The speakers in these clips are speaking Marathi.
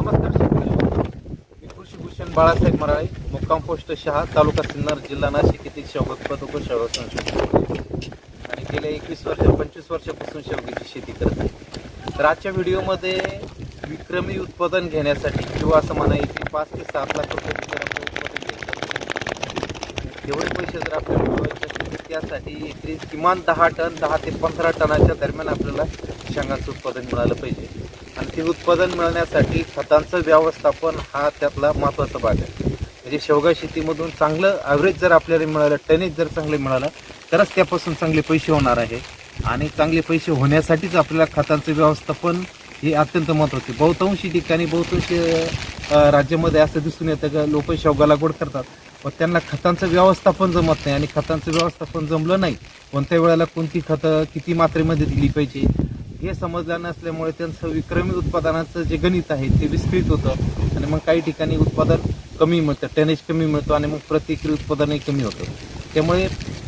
नमस्कार शेतकरी बंधू. मी कृषीभूषण बाळासाहेब मराळे, मुक्काम पोस्ट शहा, तालुका सिन्नर, जिल्हा नाशिक येथील शेवगा उत्पादक व शेवगा संशोधक आणि गेल्या 25 वर्षापासून शेवग्याची शेती करत आहे. तर आजच्या व्हिडिओमध्ये विक्रमी उत्पादन घेण्यासाठी किंवा असं म्हणायचे 5 ते 7 लाख रुपये जर आपलं उत्पादन घ्यायचं एवढे पैसे जर आपल्याला मिळवायचे असतील तर त्यासाठी एकरी किमान 10 ते 15 टनाच्या दरम्यान आपल्याला शेंगाचं उत्पादन मिळालं पाहिजे. आणि ते उत्पादन मिळवण्यासाठी खतांचं व्यवस्थापन हा त्यातला महत्त्वाचा भाग आहे. म्हणजे शेवगा शेतीमधून चांगलं ॲव्हरेज जर आपल्याला मिळालं, टनेज जर चांगलं मिळालं तरच त्यापासून चांगले पैसे होणार आहे. आणि चांगले पैसे होण्यासाठीच आपल्याला खतांचं व्यवस्थापन हे अत्यंत महत्त्वाचे. बहुतांशी ठिकाणी बहुतांशी राज्यामध्ये असं दिसून येतं की लोक शेवगा लागवड करतात पण त्यांना खतांचं व्यवस्थापन जमत नाही. आणि खतांचं व्यवस्थापन जमलं नाही, कोणत्या वेळेला कोणती खतं किती मात्रेमध्ये दिली पाहिजे हे समजलं नसल्यामुळे त्यांचं विक्रमी उत्पादनाचं जे गणित आहे ते विस्कळीत होतं. आणि मग काही ठिकाणी उत्पादन कमी मिळतं, टनेज कमी मिळतो आणि मग प्रति एकरी उत्पादनही कमी होतं. त्यामुळे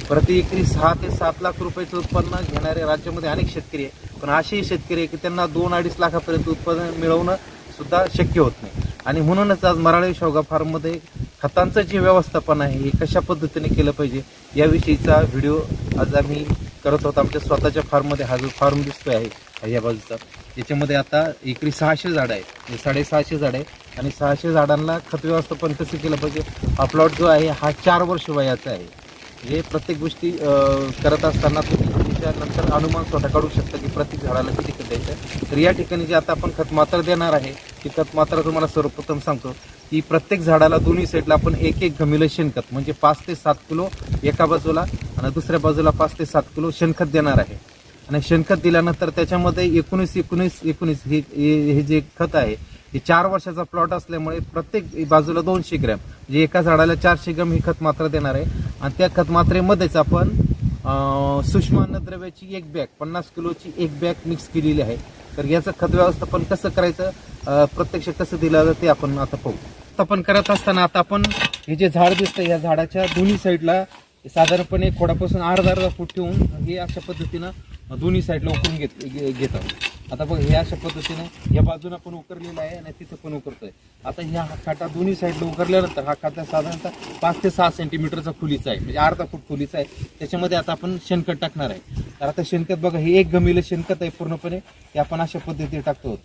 प्रति एकरी 6 ते 7 लाख रुपयाचं उत्पन्न घेणारे राज्यामध्ये अनेक शेतकरी आहे. पण असेही शेतकरी आहे की त्यांना 2-2.5 लाखापर्यंत उत्पादन मिळवणं सुद्धा शक्य होत नाही. आणि म्हणूनच आज मराळे शेवगा फार्ममध्ये खतांचं जे व्यवस्थापन आहे हे कशा पद्धतीने केलं पाहिजे याविषयीचा व्हिडिओ आज आम्ही करत होतो. आमच्या स्वतःच्या फार्ममध्ये हा जो फार्म दिसतोय आहे या बाजूचा, याच्यामध्ये आता एकरी 600 झाडं आहे, 650 झाडं आहे. आणि 600 झाडांना खत व्यवस्थापन कसं केलं पाहिजे. हा प्लॉट जो आहे हा 4 वर्ष वयाचा आहे. हे प्रत्येक गोष्टी करत असताना तुम्ही त्याच्यानंतर अनुमान स्वतः काढू शकता की प्रत्येक झाडाला किती खत द्यायचं. तर या ठिकाणी जे आता आपण खत मात्रा देणार आहे ती खत मात्रा तुम्हाला सर्वप्रथम सांगतो की प्रत्येक झाडाला दोन्ही साईडला आपण एक घमिलं शेणखत म्हणजे 5 ते 7 किलो एका बाजूला आणि दुसऱ्या बाजूला 5 ते 7 किलो शेणखत देणार आहे. आणि शेणखत दिल्यानंतर त्याच्यामध्ये 19 हे जे खत आहे हे 4 वर्षाचा प्लॉट असल्यामुळे प्रत्येक बाजूला 200 ग्रॅम म्हणजे एका झाडाला 400 ग्रॅम ही खत मात्रा देणार आहे. आणि त्या खत मात्रेमध्येच आपण सूक्ष्म अन्नद्रव्याची एक बॅग 50 किलोची एक बॅग मिक्स केलेली आहे. तर याचं खत व्यवस्थापन कसं करायचं, प्रत्यक्ष कसं दिलं जातं ते आपण आता पाहू. व्यवस्थापन करत असताना आता आपण हे जे झाड दिसतं या झाडाच्या दोन्ही साईडला साधारणपणे खोडापासून अर्धा फूट ठेवून हे अशा पद्धतीनं दोन्ही साईडला उकरून घेत आहोत. आता बघ हे अशा पद्धतीनं या बाजूला पण उकरलेला आहे आणि तिथं पण उकरतोय. आता ह्या खाटा दोन्ही साईडला उकरल्यानंतर हा खाटा साधारणतः 5 ते 6 सेंटीमीटरचा खोलीचा आहे, म्हणजे अर्धा फूट खोलीचा आहे. त्याच्यामध्ये आता आपण शेणखत टाकणार आहे. तर आता शेणखत बघा हे एक गमिलं शेणखत आहे पूर्णपणे, ते आपण अशा पद्धतीने टाकतो.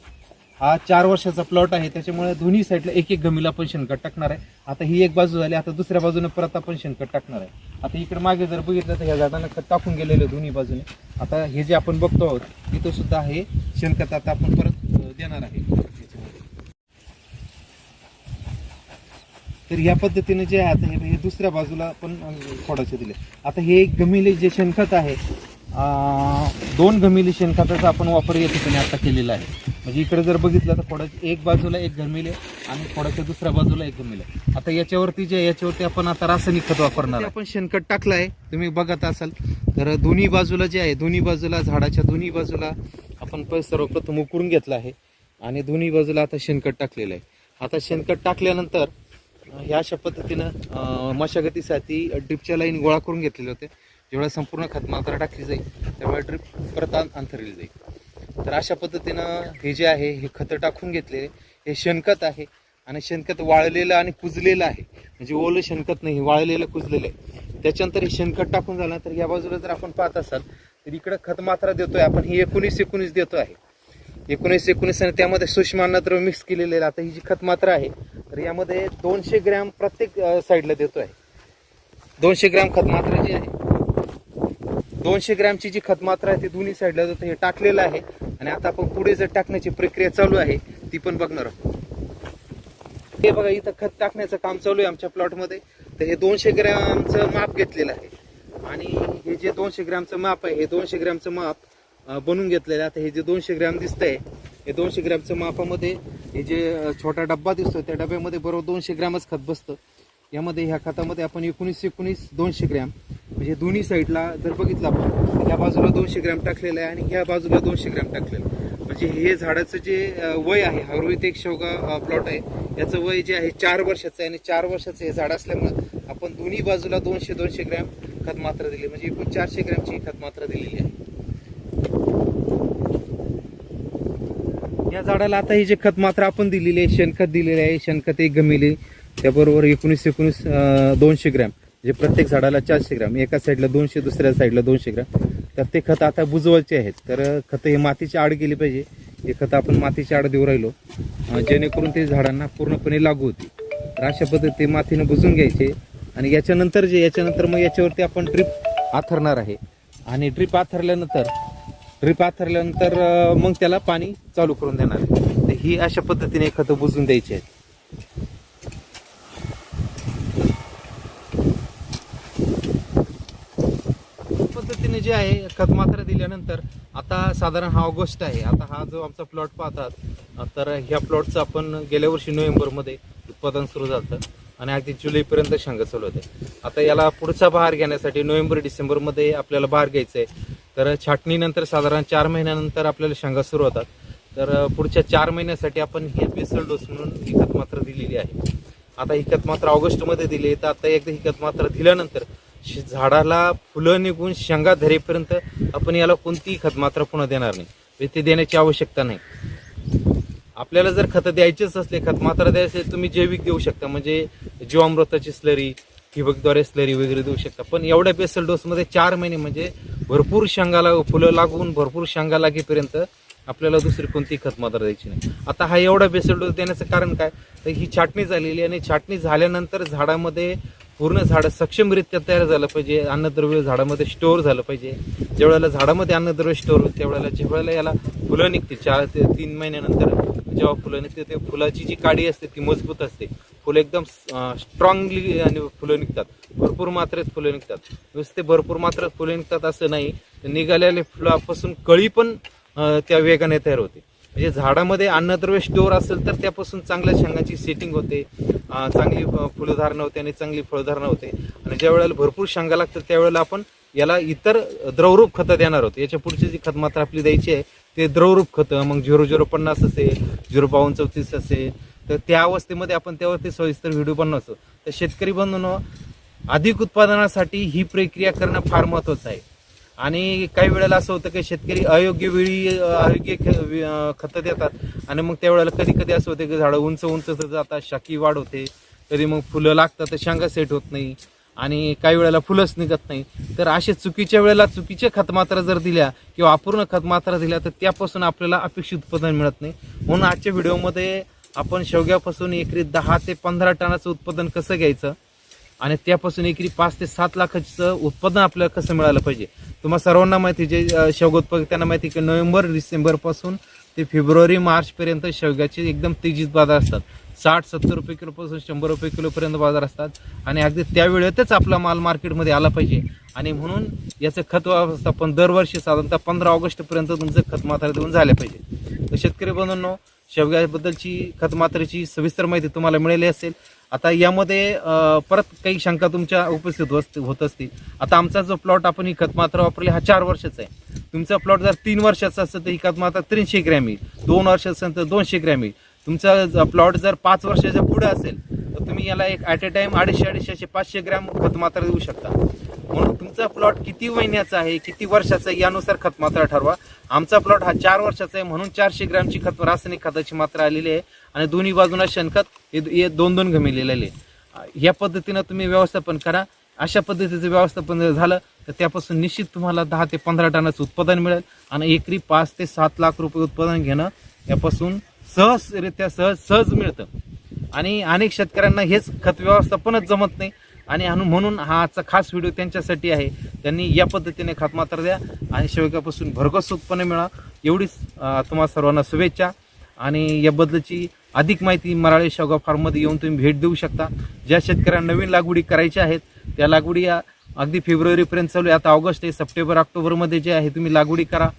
हा 4 वर्षाचा प्लॉट आहे त्याच्यामुळे दोन्ही साईडला एक गमिला आपण शेणखत टाकणार आहे. आता ही एक बाजू झाली, आता दुसऱ्या बाजूने परत आपण शेणखत टाकणार आहे. आता इकडे मागे जर बघितलं तर ह्या झाडांना खत टाकून गेलेलं दोन्ही बाजूने. आता हे जे आपण बघतो आहोत तिथं सुद्धा हे शेणखत आता आपण परत देणार आहे. तर या पद्धतीने जे आहे आता हे दुसऱ्या बाजूला आपण थोडासे दिले. आता हे एक गमिले जे शेणखत आहे 2 गमिले शेणखताचा आपण वापर या ठिकाणी आता केलेला आहे. म्हणजे इकडे जर बघितलं तर खोडाच्या एक बाजूला एक गमिले आणि खोडाच्या दुसऱ्या बाजूला एक गमिले. आता याच्यावरती आपण आता रासायनिक खत वापरणार आहे. आपण शेणखत टाकलं आहे तुम्ही बघत असाल. तर दोन्ही बाजूला जे आहे दोन्ही बाजूला झाडाच्या दोन्ही बाजूला आपण सर्वप्रथम उकरून घेतलं आहे आणि दोन्ही बाजूला आता शेणखत टाकलेलं आहे. आता शेणखत टाकल्यानंतर ह्या अशा पद्धतीनं मशागतीसाठी ड्रिपच्या लाईन गोळा करून घेतलेले होते. जेवढा संपूर्ण खत मात्रा टाकली जाईल त्यामुळे ड्रिप परत अंतरली जाईल. तर अशा पद्धतीनं हे जे आहे हे खतं टाकून घेतलेले हे शेणखत आहे. आणि शेणखत वाळलेलं आणि कुजलेलं आहे, म्हणजे ओलं शेणखत नाही, वाळलेलं कुजलेलं आहे. त्याच्यानंतर हे शेणखत टाकून झालं तर या बाजूला जर आपण पाहत असाल तर इकडं खत मात्रा देतोय आपण ही 19 देतो आहे. 19 आणि त्यामध्ये सूक्ष्म अन्नद्रव्य मिक्स केलेले आहे. आता ही जी खत मात्रा आहे तर यामध्ये 200 ग्रॅम प्रत्येक साईडला देतो आहे. 200 ग्रॅम खत मात्रा जी आहे 200 ग्रॅमची जी खत मात्रा आहे ती दोन्ही साईडला देतो. हे टाकलेलं आहे आणि आता आपण पुढे जर टाकण्याची प्रक्रिया चालू आहे ती पण बघणार आहोत. हे बघा इथं खत टाकण्याचं काम चालू आहे आमच्या प्लॉटमध्ये. तर हे 200 ग्रॅमचं माप घेतलेलं आहे आणि हे जे 200 ग्रॅमचं माप आहे हे 200 ग्रॅमचं माप बनवून घेतलेलं आहे. आता हे जे 200 ग्रॅम दिसतंय हे 200 ग्रॅमच्या मापामध्ये हे जे छोटा डब्बा दिसतोय त्या डब्यामध्ये बरोबर 200 ग्रॅमच खत बसतं. यामध्ये ह्या खतामध्ये आपण 19 200 ग्रॅम म्हणजे दोन्ही साईडला जर बघितलं आपण या बाजूला 200 ग्रॅम टाकलेलं आहे आणि ह्या बाजूला 200 ग्रॅम टाकलेलं आहे. म्हणजे हे झाडाचं जे वय आहे हा रोहित एक शेवगा प्लॉट आहे याचं वय जे आहे 4 वर्षाचं आहे. आणि 4 वर्षाचं हे झाड असल्यामुळे आपण दोन्ही बाजूला 200 ग्रॅम खत मात्रा दिली, म्हणजे एकूण 400 ग्रॅमची खत मात्रा दिलेली आहे. या झाडाला आता हे जे खत मात्र आपण दिलेले आहे, शेणखत दिलेले आहे, शेणखत 1 गमिले, त्याबरोबर 19 200 ग्रॅम, जे प्रत्येक झाडाला 400 ग्रॅम, एका साईडला 200 दुसऱ्या साईडला 200 ग्रॅम. तर ते खत आता बुजवायचे आहेत. तर खत हे मातीची आड गेली पाहिजे. हे खत आपण मातीची आड देऊ राहिलो जेणेकरून ते झाडांना पूर्णपणे लागू होती. तर अशा पद्धतीने मातीने बुजून घ्यायचे. आणि याच्यानंतर मग याच्यावरती आपण ड्रिप आथरणार आहे. आणि ड्रिप आथरल्यानंतर मग त्याला पाणी चालू करून देणार आहे. तर ही अशा पद्धतीने खत बुजून द्यायची आहेत. पद्धतीने जे आहे खत मात्र दिल्यानंतर आता साधारण हा ऑगस्ट आहे. आता हा जो आमचा प्लॉट पाहतात, तर ह्या प्लॉटचं आपण गेल्या वर्षी नोव्हेंबरमध्ये उत्पादन सुरू झालं आणि अगदी जुलैपर्यंत शेंगा चालू होते. आता याला पुढचा बहार घेण्यासाठी नोव्हेंबर डिसेंबरमध्ये आपल्याला बहार घ्यायचं आहे. तर छाटणीनंतर साधारण 4 महिन्यानंतर आपल्याला शेंगा सुरू होतात. तर पुढच्या 4 महिन्यासाठी आपण हे बेसल डोस म्हणून ही खत मात्र दिलेली आहे. आता ही खत मात्र ऑगस्टमध्ये दिली. तर आता एकदा ही खत मात्र दिल्यानंतर झाडाला फुलं निघून शेंगा धरेपर्यंत आपण याला कोणतीही खत मात्र पुन्हा देणार नाही. ते देण्याची आवश्यकता नाही. आपल्याला जर खतं द्यायचेच असले, खत मात्र द्यायचे, तुम्ही जैविक देऊ शकता, म्हणजे जीवामृताची स्लरी, ठिबकद्वारे स्लरी वगैरे देऊ शकता. पण एवढ्या बेसल डोसमध्ये 4 महिने म्हणजे भरपूर शेंगाला फुलं लागून भरपूर शेंगा लागेपर्यंत आपल्याला दुसरी कोणतीही खत मात्र द्यायची नाही. आता हा एवढा बेसल डोस देण्याचं कारण काय, तर ही छाटणी झालेली आणि छाटणी झाल्यानंतर झाडामध्ये पूर्ण झाड सक्षमरित्या तयार झालं पाहिजे. अन्नद्रव्य झाडामध्ये स्टोअर झालं पाहिजे. ज्यावेळेला झाडामध्ये अन्नद्रव्य स्टोअर होईल त्यावेळेला याला फुलं निघतील. 4 ते 3 महिन्यानंतर जेव्हा फुलं निघते, ते फुलाची जी काडी असते ती मजबूत असते. फुलं एकदम स्ट्रॉंगली आणि फुलं निघतात. भरपूर मात्रेत फुलं निघतात. नुसते भरपूर मात्रेत फुलं निघतात असं नाही, तर निघालेल्या फुलापासून कळी पण त्या वेगाने तयार होते. म्हणजे झाडामध्ये अन्नद्रव्य स्टोअर असेल तर त्यापासून चांगल्या शेंगाची सेटिंग होते, चांगली फुलधारणा होते आणि चांगली फळधारणा होते. आणि ज्या वेळेला भरपूर शेंगा लागतात त्यावेळेला आपण याला इतर द्रवरूप खतं देणार आहोत. याच्या पुढची जी खत मात्र आपली द्यायची आहे ते द्रवरूप खतं, मग 0050 असेल, 05234 असेल, तर त्या अवस्थेमध्ये आपण त्यावरती सविस्तर व्हिडिओ बनवतो. तर शेतकरी बंधूंनो, अधिक उत्पादनासाठी ही प्रक्रिया करणं फार महत्त्वाचं आहे. आणि काही वेळेला असं होतं की शेतकरी अयोग्य वेळी अयोग्य खतं देतात आणि मग त्यावेळेला कधी कधी असं होतं की झाडं उंच जातात, शाखी वाढ होते, कधी मग फुलं लागतात तर शेंगा सेट होत नाही आणि काही वेळेला फुलंच निघत नाही. तर असे चुकीच्या वेळेला चुकीचे खतमात्रा जर दिल्या किंवा अपूर्ण खतमात्रा दिल्या तर त्यापासून आपल्याला अपेक्षित उत्पादन मिळत नाही. म्हणून आजच्या व्हिडिओमध्ये आपण शेवग्यापासून एकरी 10 ते 15 टनाचं उत्पादन कसं घ्यायचं आणि त्यापासून एकरी 5 ते 7 लाखाचं उत्पादन आपल्याला कसं मिळालं पाहिजे. तुम्हाला सर्वांना माहिती, जे शेवगा उत्पादक त्यांना माहिती की नोव्हेंबर डिसेंबरपासून ते फेब्रुवारी मार्चपर्यंत शेवग्याचे एकदम तेजीत बाजार असतात. 60-70 रुपये किलोपासून 100 रुपये किलोपर्यंत बाजार असतात आणि अगदी त्यावेळेतच आपला माल मार्केटमध्ये आला पाहिजे. आणि म्हणून याचं खत व्यवस्थापन दरवर्षी साधारणतः 15 ऑगस्टपर्यंत तुमचं खत मात्रा देऊन झालं पाहिजे. तर शेतकरी बंधूंनो, शेवग्याबद्दलची खतमात्रेची सविस्तर माहिती तुम्हाला मिळाली असेल. आता यामध्ये परत काही शंका तुमच्या उपस्थित होत असतील. आता आमचा जो प्लॉट आपण ही खतमात्रा वापरली हा 4 वर्षाचा आहे. तुमचा प्लॉट जर 3 वर्षाचा असेल तर ही खतमात्रा 300 ग्रॅम येईल. 2 वर्षाचा असेल तर 200 ग्रॅम येईल. तुमचा प्लॉट जर 5 वर्षाच्या पुढे असेल तर तुम्ही याला एक ॲट अ टाइम 250-500 ग्रॅम खतमात्रा देऊ शकता. म्हणून तुमचा प्लॉट किती महिन्याचा आहे, किती वर्षाचा आहे यानुसार खतमात्रा ठरवा. आमचा प्लॉट हा 4 वर्षाचा आहे म्हणून 400 ग्रॅमची रासायनिक खताची मात्रा आलेली आहे आणि दोन्ही बाजूला शेणखत हे 2-2 गमिलेले आहे. या पद्धतीनं तुम्ही व्यवस्थापन करा. अशा पद्धतीचं व्यवस्थापन जर झालं तर त्यापासून निश्चित तुम्हाला 10 ते 15 टनाचं उत्पादन मिळेल आणि एकरी 5 ते 7 लाख रुपये उत्पादन घेणं यापासून सहज मिळतं. आणि अनेक शेतकऱ्यांना हेच खत व्यवस्थापनच जमत नाही आणि म्हणून हा आजचा खास व्हिडिओ त्यांच्यासाठी आहे. त्यांनी या पद्धतीने खतमात्रा द्या आणि शेवग्यापासून भरघोस उत्पन्न मिळा. एवढीच तुम्हाला सर्वांना शुभेच्छा. आणि याबद्दलची अधिक माहिती मराळे शेवगा फार्ममध्ये येऊन तुम्ही भेट देऊ शकता. ज्या शेतकऱ्यांना नवीन लागवडी करायच्या आहेत त्या लागवडी अगदी फेब्रुवारीपर्यंत चालू आहे. आता ऑगस्ट आहे, सप्टेंबर ऑक्टोबरमध्ये जे आहे तुम्ही लागवडी करा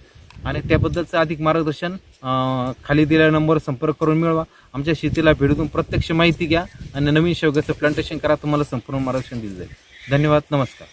आणि त्याबद्दलचं अधिक मार्गदर्शन खाली दिलेल्या नंबरवर संपर्क करून मिळवा. आमच्या शेतीला भेट देऊन प्रत्यक्ष माहिती घ्या आणि नवीन शेवग्याचं प्लांटेशन करा. तुम्हाला संपूर्ण मार्गदर्शन दिलं जाईल. धन्यवाद. नमस्कार.